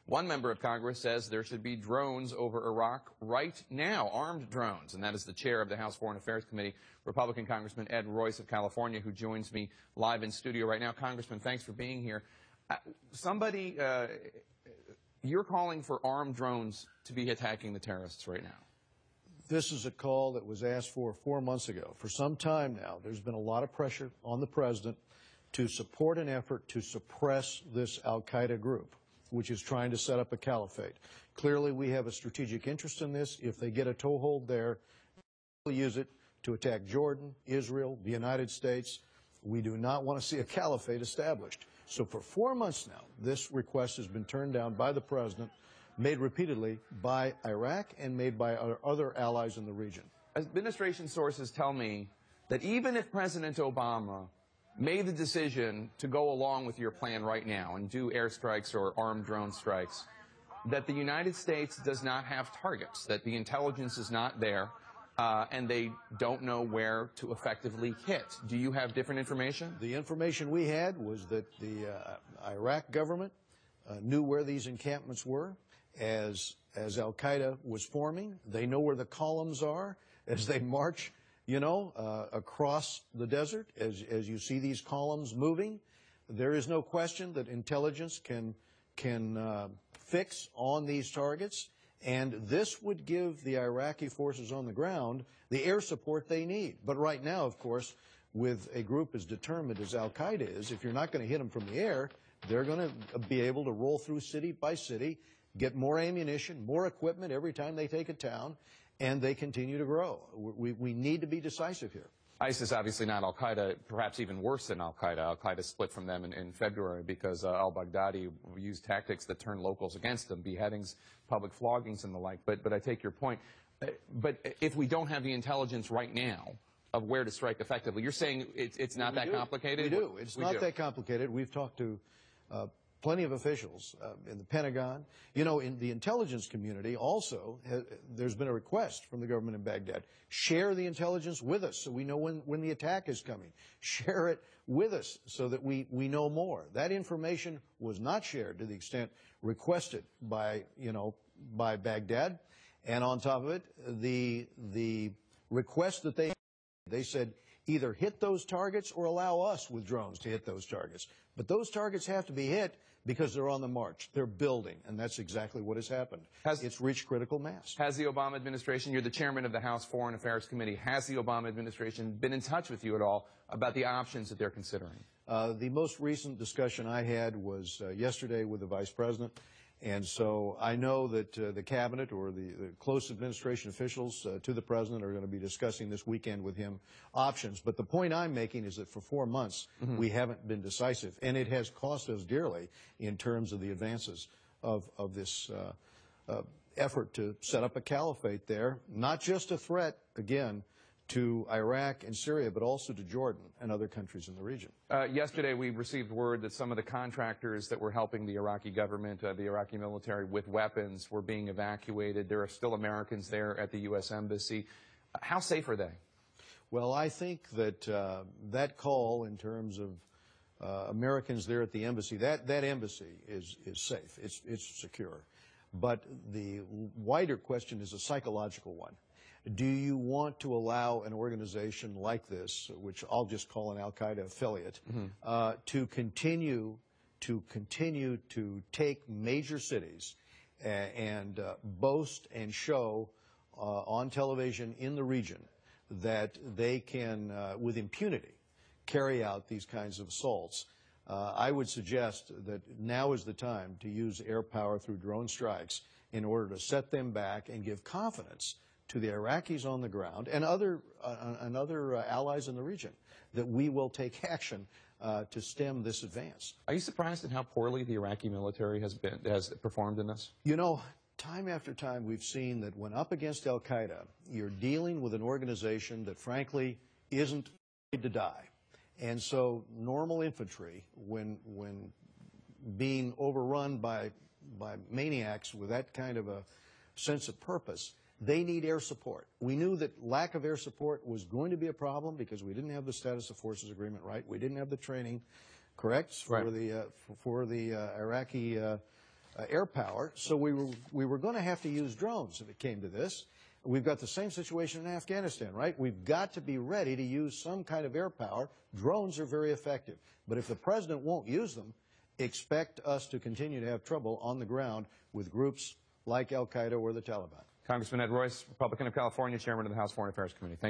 One member of Congress says there should be drones over Iraq right now, armed drones, and that is the chair of the House Foreign Affairs Committee, Republican Congressman Ed Royce of California, who joins me live in studio right now. Congressman, thanks for being here. You're calling for armed drones to be attacking the terrorists right now. This is a call that was asked for 4 months ago. For some time now, there's been a lot of pressure on the president to support an effort to suppress this al-Qaeda group, which is trying to set up a caliphate. Clearly, we have a strategic interest in this. If they get a toehold there, they'll use it to attack Jordan, Israel, the United States. We do not want to see a caliphate established. So for 4 months now, this request has been turned down by the president, made repeatedly by Iraq and made by our other allies in the region. Administration sources tell me that even if President Obama made the decision to go along with your plan right now and do airstrikes or armed drone strikes, that the United States does not have targets, that the intelligence is not there, and they don't know where to effectively hit. Do you have different information? The information we had was that the Iraq government knew where these encampments were as al-Qaeda was forming. They know where the columns are as they march, across the desert. As you see these columns moving, there is no question that intelligence can fix on these targets. And this would give the Iraqi forces on the ground the air support they need. But right now, of course, with a group as determined as al-Qaeda is, if you're not going to hit them from the air, they're going to be able to roll through city by city, get more ammunition, more equipment every time they take a town, and they continue to grow. We need to be decisive here. ISIS, obviously not al-Qaeda, perhaps even worse than al-Qaeda. Al-Qaeda split from them in February because al-Baghdadi used tactics that turned locals against them, beheadings, public floggings, and the like. But I take your point. But if we don't have the intelligence right now of where to strike effectively, you're saying it's not that complicated? We do. It's not that complicated. We've talked to plenty of officials in the Pentagon. In the intelligence community also, there's been a request from the government in Baghdad. Share the intelligence with us so we know when the attack is coming. Share it with us so that we know more. That information was not shared to the extent requested by Baghdad. And on top of it, the request that they said, either hit those targets or allow us with drones to hit those targets. But those targets have to be hit because they're on the march. They're building, and that's exactly what has happened. It's reached critical mass. Has the Obama administration, you're the chairman of the House Foreign Affairs Committee, has the Obama administration been in touch with you at all about the options that they're considering? The most recent discussion I had was yesterday with the Vice President. And so I know that the cabinet or the close administration officials to the president are going to be discussing this weekend with him options. But the point I'm making is that for 4 months, we haven't been decisive. And it has cost us dearly in terms of the advances of this effort to set up a caliphate there. Not just a threat, again, to Iraq and Syria, but also to Jordan and other countries in the region. Yesterday, we received word that some of the contractors that were helping the Iraqi government, the Iraqi military, with weapons were being evacuated. There are still Americans there at the U.S. Embassy. How safe are they? Well, I think that that call in terms of Americans there at the embassy, that embassy is safe. It's secure. But the wider question is a psychological one. Do you want to allow an organization like this, which I'll just call an al-Qaeda affiliate, to continue to take major cities and boast and show on television in the region that they can, with impunity, carry out these kinds of assaults? I would suggest that now is the time to use air power through drone strikes in order to set them back and give confidence to the Iraqis on the ground and other allies in the region that we will take action to stem this advance. Are you surprised at how poorly the Iraqi military has performed in this? Time after time we've seen that when up against al-Qaeda, you're dealing with an organization that frankly isn't afraid to die. And so normal infantry, when being overrun by maniacs with that kind of a sense of purpose, they need air support. We knew that lack of air support was going to be a problem because we didn't have the status of forces agreement right. We didn't have the training, correct, for the Iraqi air power, so we were going to have to use drones if it came to this. We've got the same situation in Afghanistan, right? We've got to be ready to use some kind of air power. Drones are very effective. But if the president won't use them, expect us to continue to have trouble on the ground with groups like Al-Qaeda or the Taliban. Congressman Ed Royce, Republican of California, Chairman of the House Foreign Affairs Committee. Thank you.